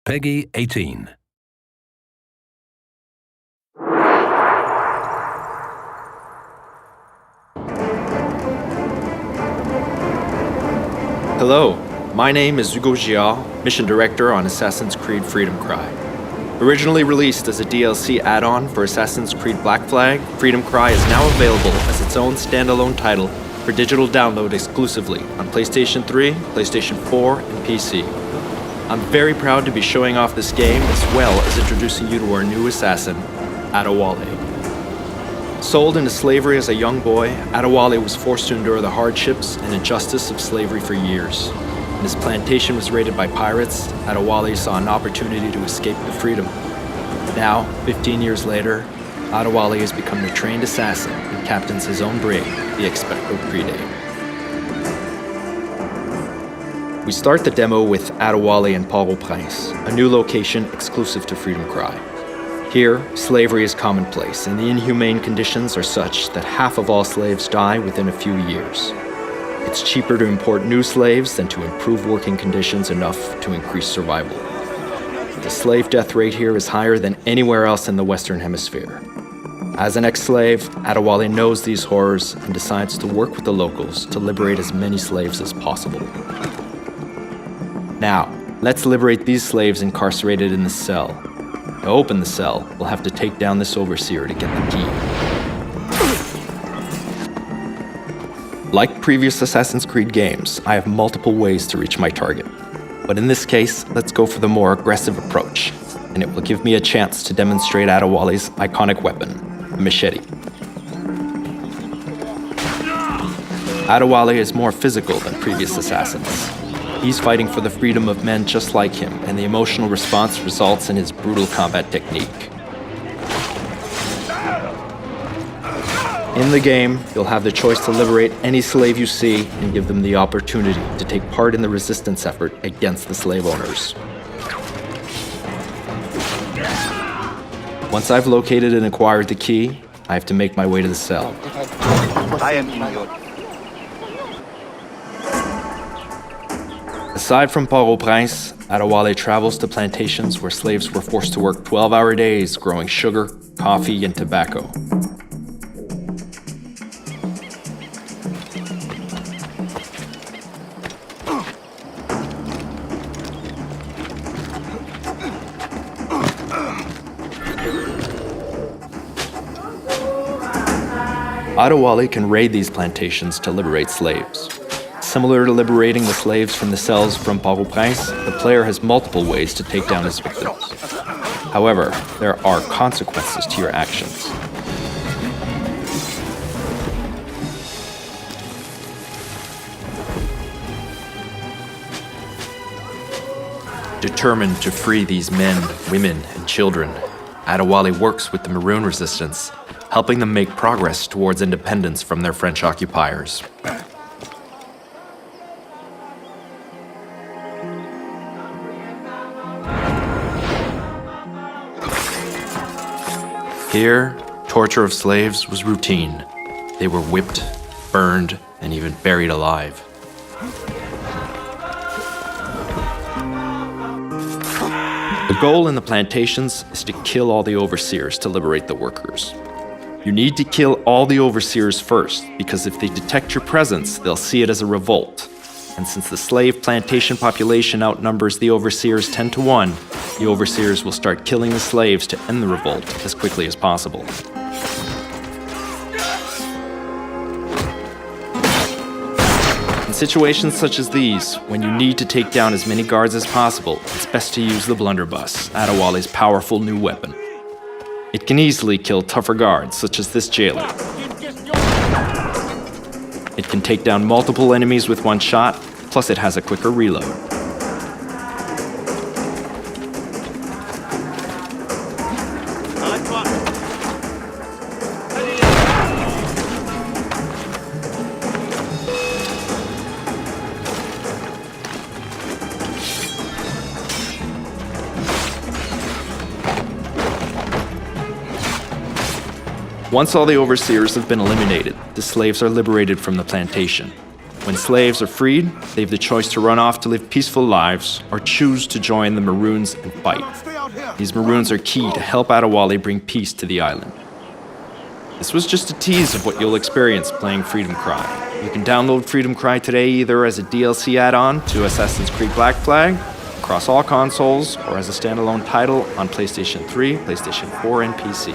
Peggy 18. Hello, my name is Hugo Gial, Mission Director on Assassin's Creed Freedom Cry. Originally released as a DLC add-on for Assassin's Creed Black Flag, Freedom Cry is now available as its own standalone title for digital download exclusively on PlayStation 3, PlayStation 4, and PC. I'm very proud to be showing off this game as well as introducing you to our new assassin, Adewale. Sold into slavery as a young boy, Adewale was forced to endure the hardships and injustice of slavery for years. When his plantation was raided by pirates, Adewale saw an opportunity to escape to freedom. Now, 15 years later, Adewale has become a trained assassin and captains his own brig, the Creed Krike. We start the demo with Adewale and Port-au-Prince, a new location exclusive to Freedom Cry. Here, slavery is commonplace, and the inhumane conditions are such that half of all slaves die within a few years. It's cheaper to import new slaves than to improve working conditions enough to increase survival. The slave death rate here is higher than anywhere else in the Western Hemisphere. As an ex-slave, Adewale knows these horrors and decides to work with the locals to liberate as many slaves as possible. Now, let's liberate these slaves incarcerated in the cell. To open the cell, we'll have to take down this overseer to get the key. Like previous Assassin's Creed games, I have multiple ways to reach my target. But in this case, let's go for the more aggressive approach, and it will give me a chance to demonstrate Adewale's iconic weapon, the machete. Adewale is more physical than previous assassins. He's fighting for the freedom of men just like him, and the emotional response results in his brutal combat technique. In the game, you'll have the choice to liberate any slave you see and give them the opportunity to take part in the resistance effort against the slave owners. Once I've located and acquired the key, I have to make my way to the cell. I am in your... Aside from Port-au-Prince, Adewale travels to plantations where slaves were forced to work 12-hour days growing sugar, coffee, and tobacco. Adewale can raid these plantations to liberate slaves. Similar to liberating the slaves from the cells from Port-au-Prince, the player has multiple ways to take down his victims. However, there are consequences to your actions. Determined to free these men, women, and children, Adewale works with the Maroon Resistance, helping them make progress towards independence from their French occupiers. Here, torture of slaves was routine. They were whipped, burned, and even buried alive. The goal in the plantations is to kill all the overseers to liberate the workers. You need to kill all the overseers first, because if they detect your presence, they'll see it as a revolt. And since the slave plantation population outnumbers the overseers 10 to 1, the overseers will start killing the slaves to end the revolt as quickly as possible. In situations such as these, when you need to take down as many guards as possible, it's best to use the blunderbuss, Adewale's powerful new weapon. It can easily kill tougher guards, such as this jailer. It can take down multiple enemies with one shot, plus it has a quicker reload. Once all the overseers have been eliminated, the slaves are liberated from the plantation. When slaves are freed, they have the choice to run off to live peaceful lives or choose to join the Maroons and fight. These Maroons are key to help Adewale bring peace to the island. This was just a tease of what you'll experience playing Freedom Cry. You can download Freedom Cry today either as a DLC add-on to Assassin's Creed Black Flag, across all consoles, or as a standalone title on PlayStation 3, PlayStation 4, and PC.